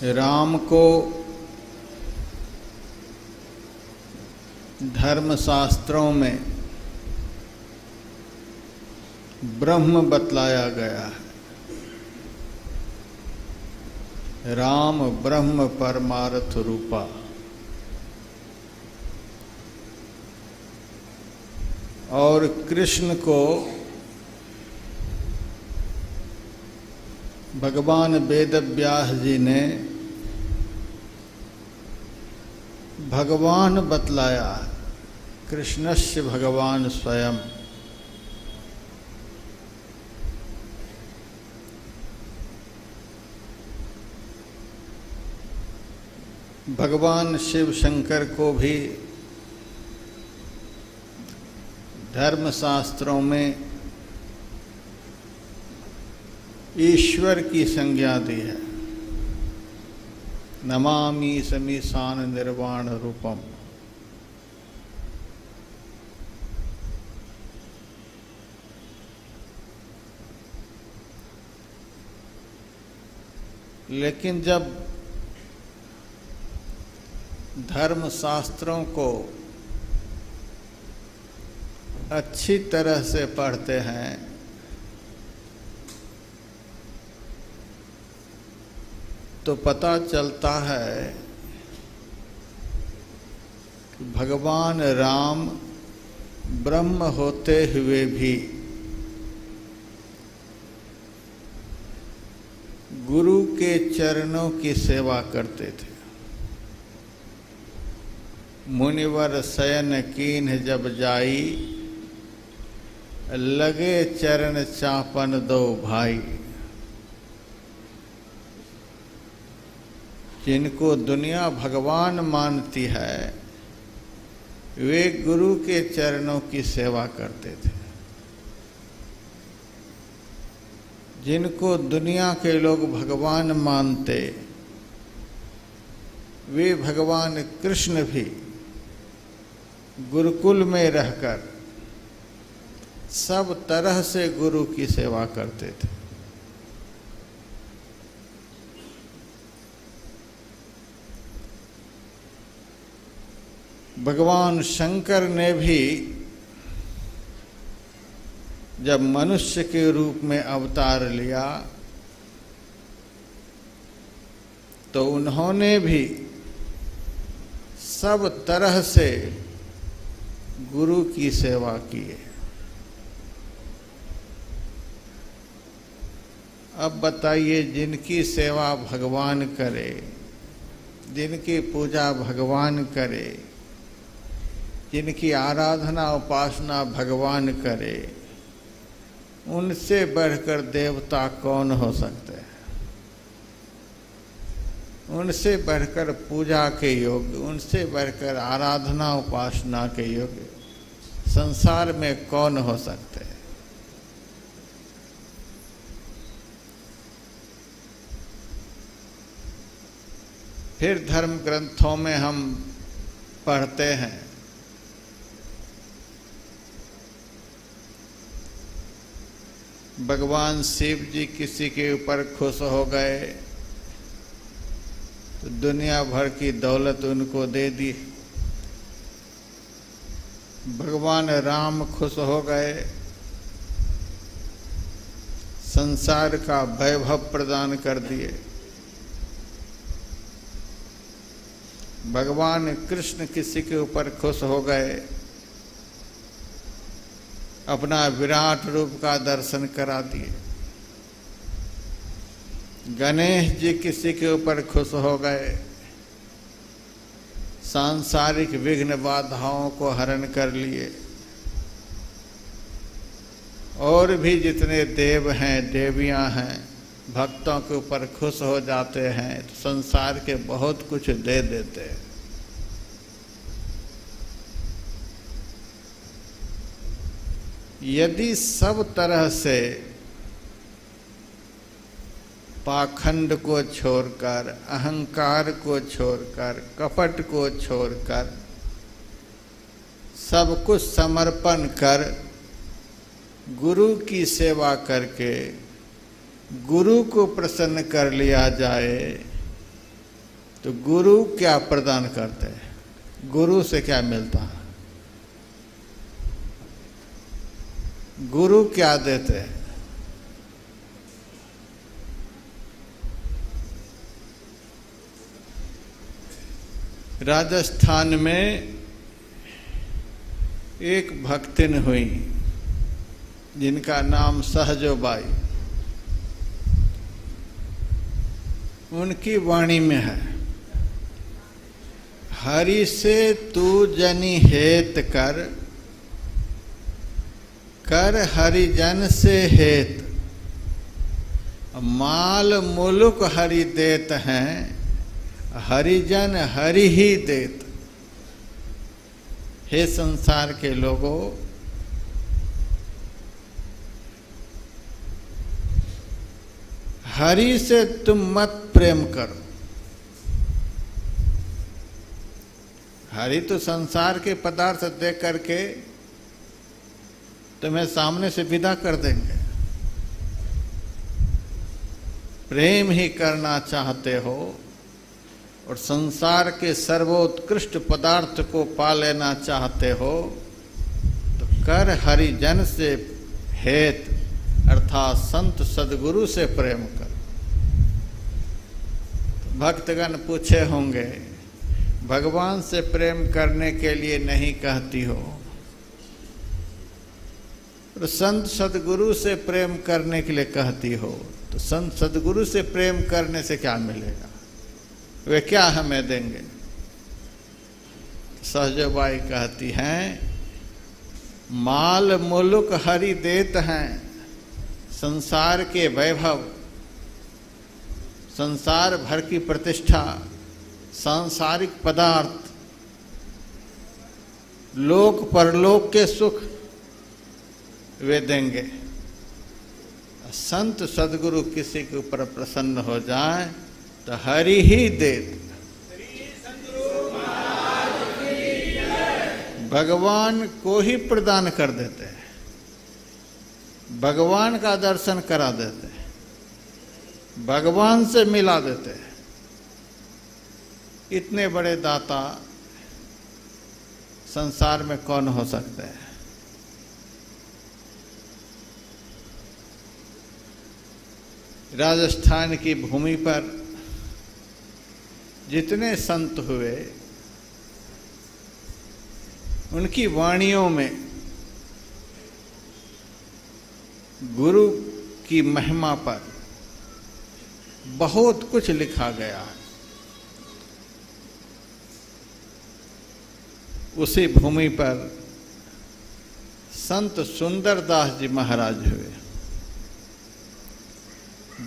राम को धर्मशास्त्रों में ब्रह्म बतलाया गया है। राम ब्रह्म परमार्थ रूपा। और कृष्ण को भगवान वेद व्यास जी ने भगवान बतलाया। कृष्णस्य भगवान स्वयं। भगवान शिव शंकर को भी धर्मशास्त्रों में ईश्वर की संज्ञा दी है। नमामि समीशान निर्वाण रूपम। लेकिन जब धर्मशास्त्रों को अच्छी तरह से पढ़ते हैं तो पता चलता है कि भगवान राम ब्रह्म होते हुए भी गुरु के चरणों की सेवा करते थे। मुनिवर शयन कीन्ह जब जाई, लगे चरण चापन दो भाई। जिनको दुनिया भगवान मानती है वे गुरु के चरणों की सेवा करते थे। जिनको दुनिया के लोग भगवान मानते वे भगवान कृष्ण भी गुरुकुल में रहकर सब तरह से गुरु की सेवा करते थे। भगवान शंकर ने भी जब मनुष्य के रूप में अवतार लिया तो उन्होंने भी सब तरह से गुरु की सेवा की है। अब बताइए, जिनकी सेवा भगवान करे, जिनकी पूजा भगवान करे, जिनकी आराधना उपासना भगवान करे, उनसे बढ़कर देवता कौन हो सकते हैं? उनसे बढ़कर पूजा के योग्य, उनसे बढ़कर आराधना उपासना के योग्य संसार में कौन हो सकते हैं? फिर धर्म ग्रंथों में हम पढ़ते हैं भगवान शिव जी किसी के ऊपर खुश हो गए तो दुनिया भर की दौलत उनको दे दी। भगवान राम खुश हो गए, संसार का वैभव प्रदान कर दिए। भगवान कृष्ण किसी के ऊपर खुश हो गए, अपना विराट रूप का दर्शन करा दिए। गणेश जी किसी के ऊपर खुश हो गए, सांसारिक विघ्न बाधाओं को हरण कर लिए। और भी जितने देव हैं देवियां हैं भक्तों के ऊपर खुश हो जाते हैं तो संसार के बहुत कुछ दे देते हैं। यदि सब तरह से पाखंड को छोड़कर, अहंकार को छोड़कर, कपट को छोड़कर सब कुछ समर्पण कर गुरु की सेवा करके गुरु को प्रसन्न कर लिया जाए तो गुरु क्या प्रदान करते हैं, गुरु से क्या मिलता है, गुरु क्या देते हैं? राजस्थान में एक भक्तिन हुई जिनका नाम सहजोबाई। उनकी वाणी में है, हरि से तू जनि हेत कर, कर हरिजन से हेत, माल मुलुक हरि देत हैं, हरिजन हरि ही देत। हे संसार के लोगों, हरि से तुम मत प्रेम करो। हरि तो संसार के पदार्थ देख करके तुम्हें सामने से विदा कर देंगे। प्रेम ही करना चाहते हो और संसार के सर्वोत्कृष्ट पदार्थ को पा लेना चाहते हो तो कर हरिजन से हेत अर्थात संत सदगुरु से प्रेम कर। तो भक्तगण पूछे होंगे, भगवान से प्रेम करने के लिए नहीं कहती हो और संत सदगुरु से प्रेम करने के लिए कहती हो, तो संत सदगुरु से प्रेम करने से क्या मिलेगा, वे क्या हमें देंगे? सहजोबाई कहती हैं, माल मुलुक हरि देत हैं। संसार के वैभव, संसार भर की प्रतिष्ठा, सांसारिक पदार्थ, लोक परलोक के सुख वे देंगे। संत सदगुरु किसी के ऊपर प्रसन्न हो जाए तो हरि ही देत। भगवान को ही प्रदान कर देते हैं, भगवान का दर्शन करा देते हैं, भगवान से मिला देते हैं। इतने बड़े दाता संसार में कौन हो सकते हैं? राजस्थान की भूमि पर जितने संत हुए, उनकी वाणियों में गुरु की महिमा पर बहुत कुछ लिखा गया है। उसी भूमि पर संत सुंदरदास जी महाराज हुए।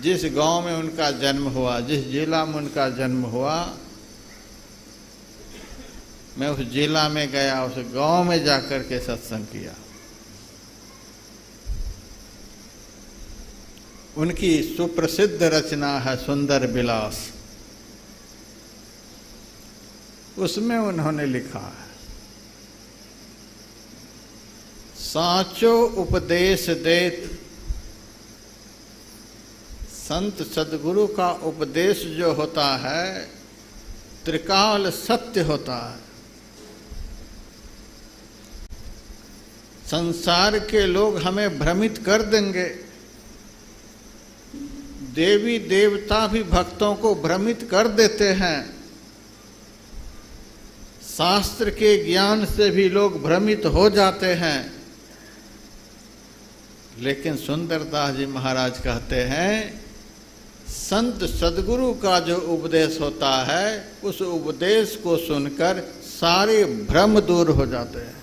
जिस गांव में उनका जन्म हुआ, जिस जिला में उनका जन्म हुआ, मैं उस जिला में गया, उस गांव में जाकर के सत्संग किया। उनकी सुप्रसिद्ध रचना है सुंदर विलास। उसमें उन्होंने लिखा है, साचो उपदेश देत। संत सदगुरु का उपदेश जो होता है त्रिकाल सत्य होता है। संसार के लोग हमें भ्रमित कर देंगे, देवी देवता भी भक्तों को भ्रमित कर देते हैं, शास्त्र के ज्ञान से भी लोग भ्रमित हो जाते हैं। लेकिन सुंदरदास जी महाराज कहते हैं, संत सदगुरु का जो उपदेश होता है, उस उपदेश को सुनकर सारे भ्रम दूर हो जाते हैं।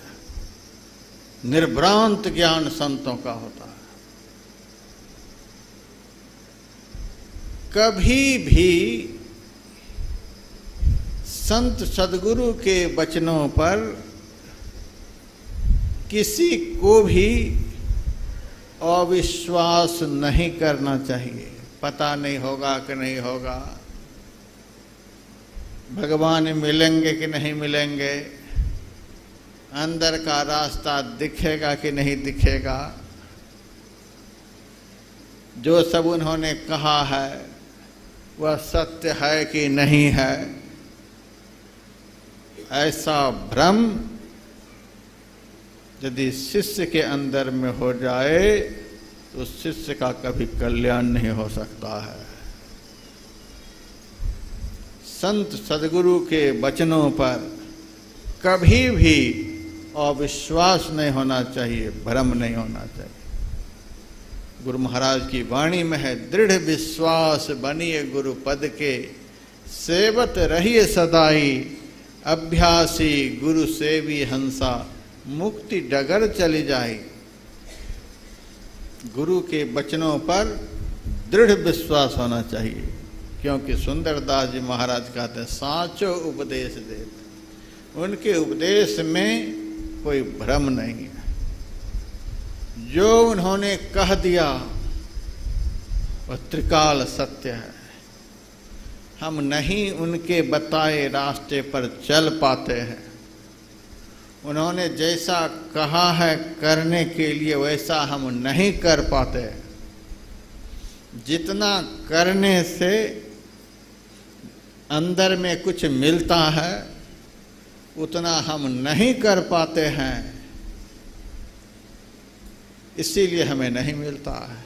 निर्भ्रांत ज्ञान संतों का होता है। कभी भी संत सदगुरु के वचनों पर किसी को भी अविश्वास नहीं करना चाहिए। पता नहीं होगा कि नहीं होगा, भगवान मिलेंगे कि नहीं मिलेंगे, अंदर का रास्ता दिखेगा कि नहीं दिखेगा, जो सब उन्होंने कहा है वह सत्य है कि नहीं है, ऐसा भ्रम यदि शिष्य के अंदर में हो जाए तो शिष्य का कभी कल्याण नहीं हो सकता है। संत सद्गुरु के वचनों पर कभी भी अविश्वास नहीं होना चाहिए, भ्रम नहीं होना चाहिए। गुरु महाराज की वाणी में है, दृढ़ विश्वास बनिए गुरु पद के, सेवत रहिए सदाई, अभ्यासी गुरु सेवी हंसा, मुक्ति डगर चली जाए। गुरु के वचनों पर दृढ़ विश्वास होना चाहिए, क्योंकि सुंदरदास जी महाराज कहते हैं साचो उपदेश देते, उनके उपदेश में कोई भ्रम नहीं है। जो उन्होंने कह दिया वह त्रिकाल सत्य है। हम नहीं उनके बताए रास्ते पर चल पाते हैं। उन्होंने जैसा कहा है करने के लिए वैसा हम नहीं कर पाते। जितना करने से अंदर में कुछ मिलता है उतना हम नहीं कर पाते हैं, इसीलिए हमें नहीं मिलता है।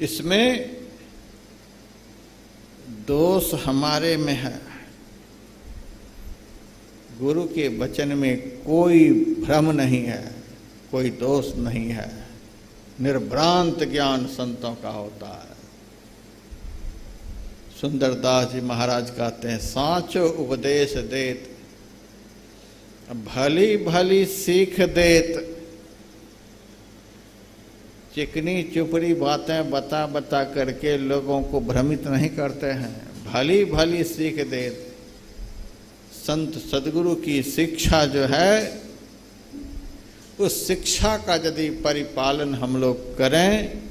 इसमें दोष हमारे में है। गुरु के वचन में कोई भ्रम नहीं है, कोई दोष नहीं है। निर्भ्रांत ज्ञान संतों का होता है। सुंदरदास जी महाराज कहते हैं साचो उपदेश देत, भली भली सीख देत। चिकनी चुपड़ी बातें बता बता करके लोगों को भ्रमित नहीं करते हैं, भली भली सीख देत। संत सद्गुरु की शिक्षा जो है, उस शिक्षा का यदि परिपालन हम लोग करें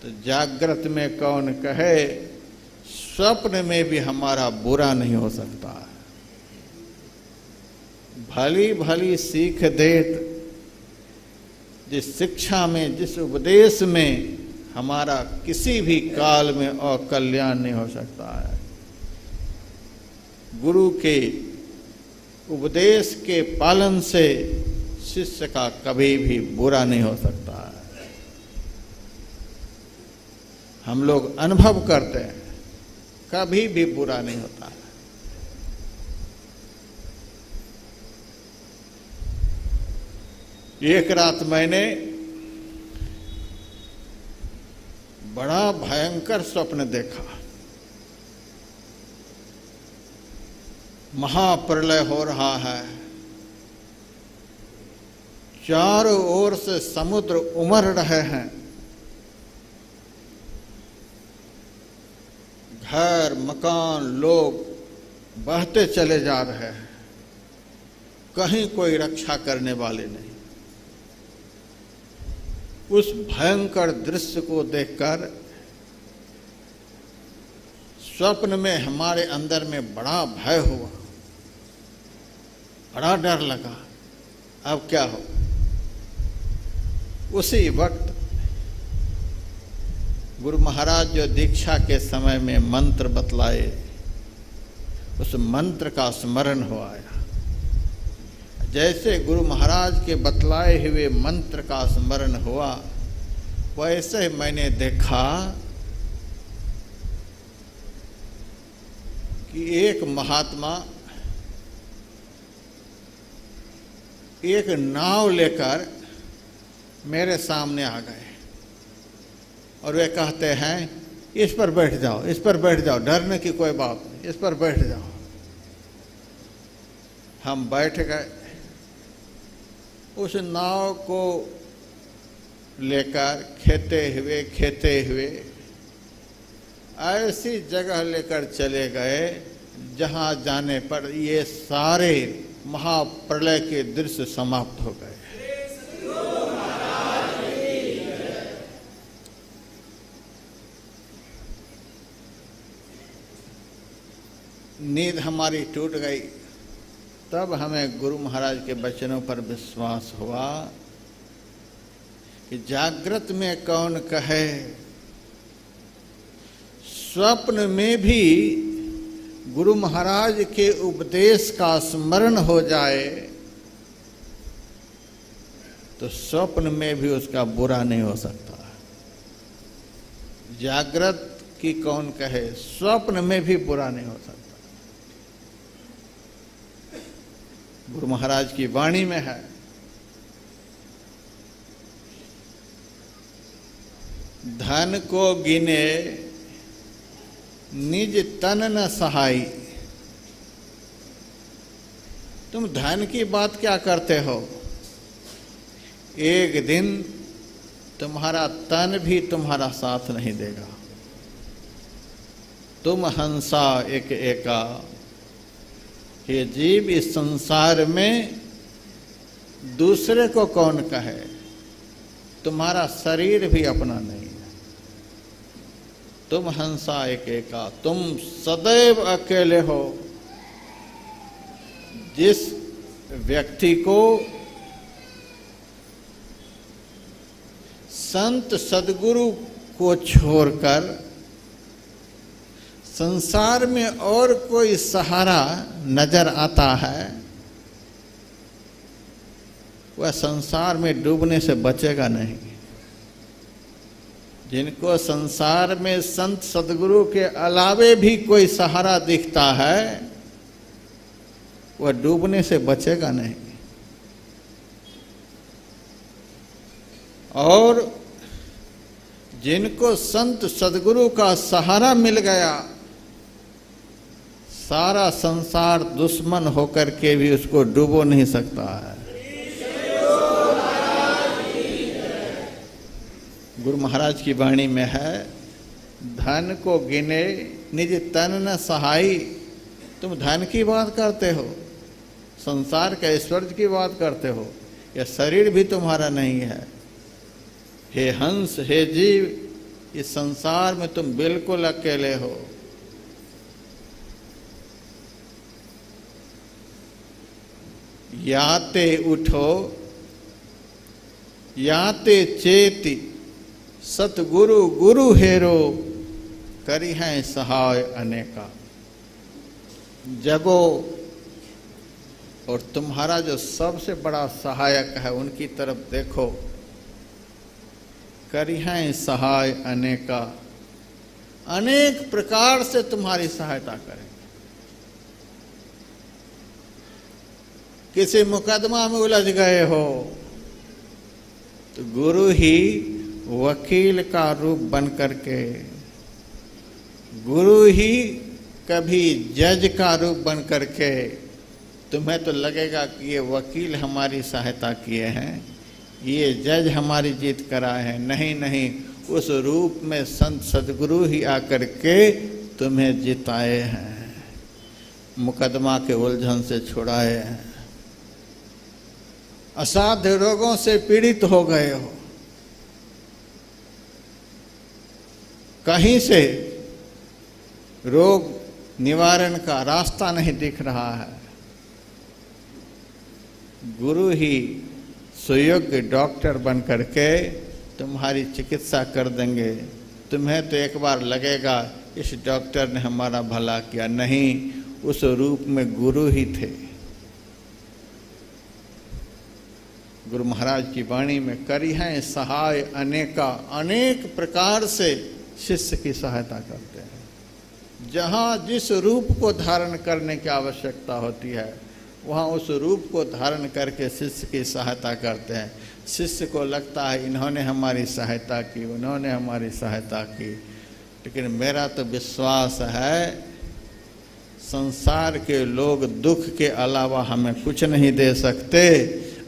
तो जागृत में कौन कहे, स्वप्न में भी हमारा बुरा नहीं हो सकता। भली भली सीख देत, जिस शिक्षा में जिस उपदेश में हमारा किसी भी काल में अकल्याण नहीं हो सकता है। गुरु के उपदेश के पालन से शिष्य का कभी भी बुरा नहीं हो सकता है। हम लोग अनुभव करते हैं, कभी भी बुरा नहीं होता है। एक रात मैंने बड़ा भयंकर स्वप्न देखा। महाप्रलय हो रहा है, चारों ओर से समुद्र उमड़ रहे हैं, घर मकान लोग बहते चले जा रहे हैं, कहीं कोई रक्षा करने वाले नहीं। उस भयंकर दृश्य को देखकर स्वप्न में हमारे अंदर में बड़ा भय हुआ, बड़ा डर लगा। अब क्या हो? उसी वक्त गुरु महाराज जो दीक्षा के समय में मंत्र बतलाए, उस मंत्र का स्मरण हो आया। जैसे गुरु महाराज के बतलाए हुए मंत्र का स्मरण हुआ, वैसे मैंने देखा कि एक महात्मा एक नाव लेकर मेरे सामने आ गए और वे कहते हैं इस पर बैठ जाओ, इस पर बैठ जाओ, डरने की कोई बात नहीं, इस पर बैठ जाओ। हम बैठ गए। उस नाव को लेकर खेते हुए ऐसी जगह लेकर चले गए जहां जाने पर ये सारे महाप्रलय के दृश्य समाप्त हो गए। नींद हमारी टूट गई। तब हमें गुरु महाराज के वचनों पर विश्वास हुआ कि जागृत में कौन कहे, स्वप्न में भी गुरु महाराज के उपदेश का स्मरण हो जाए तो स्वप्न में भी उसका बुरा नहीं हो सकता। जागृत की कौन कहे, स्वप्न में भी बुरा नहीं हो सकता। गुरु महाराज की वाणी में है, धन को गिने निज तन न सहाई। तुम धन की बात क्या करते हो, एक दिन तुम्हारा तन भी तुम्हारा साथ नहीं देगा। तुम हंसा एक एका, ये जीव इस संसार में दूसरे को कौन कहे, तुम्हारा शरीर भी अपना नहीं है। तुम हंसा एक एका, तुम सदैव अकेले हो। जिस व्यक्ति को संत सद्गुरु को छोड़कर संसार में और कोई सहारा नजर आता है, वह संसार में डूबने से बचेगा नहीं। जिनको संसार में संत सद्गुरु के अलावे भी कोई सहारा दिखता है, वह डूबने से बचेगा नहीं। और जिनको संत सद्गुरु का सहारा मिल गया, सारा संसार दुश्मन होकर के भी उसको डुबो नहीं सकता है। गुरु महाराज की वाणी में है, धन को गिने निज तन न सहाई। तुम धन की बात करते हो, संसार के ऐश्वर्य की बात करते हो, यह शरीर भी तुम्हारा नहीं है। हे हंस, हे जीव, इस संसार में तुम बिल्कुल अकेले हो। याते उठो याते चेति, सतगुरु गुरु हेरो, करी हैं सहाय अनेका। जगो और तुम्हारा जो सबसे बड़ा सहायक है उनकी तरफ देखो। करी हैं सहाय अनेका, अनेक प्रकार से तुम्हारी सहायता करेंगे। किसी मुकदमा में उलझ गए हो तो गुरु ही वकील का रूप बन करके, गुरु ही कभी जज का रूप बन करके, तुम्हें तो लगेगा कि ये वकील हमारी सहायता किए हैं, ये जज हमारी जीत कराए हैं। नहीं नहीं, उस रूप में संत सद्गुरु ही आकर के तुम्हें जिताए हैं, मुकदमा के उलझन से छुड़ाए हैं। असाध्य रोगों से पीड़ित हो गए हो, कहीं से रोग निवारण का रास्ता नहीं दिख रहा है, गुरु ही सुयोग्य डॉक्टर बन करके तुम्हारी चिकित्सा कर देंगे। तुम्हें तो एक बार लगेगा इस डॉक्टर ने हमारा भला किया, नहीं, उस रूप में गुरु ही थे। गुरु महाराज की वाणी में करी हैं सहाय अनेका, अनेक प्रकार से शिष्य की सहायता करते हैं। जहाँ जिस रूप को धारण करने की आवश्यकता होती है, वहाँ उस रूप को धारण करके शिष्य की सहायता करते हैं। शिष्य को लगता है इन्होंने हमारी सहायता की, उन्होंने हमारी सहायता की, लेकिन मेरा तो विश्वास है संसार के लोग दुख के अलावा हमें कुछ नहीं दे सकते,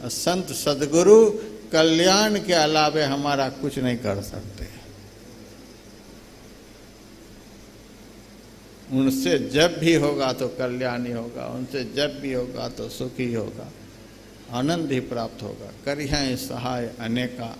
संत सद्गुरु कल्याण के अलावे हमारा कुछ नहीं कर सकते। उनसे जब भी होगा तो कल्याण ही होगा, उनसे जब भी होगा तो सुख ही होगा, आनंद ही प्राप्त होगा। करी हैं सहाय अनेका।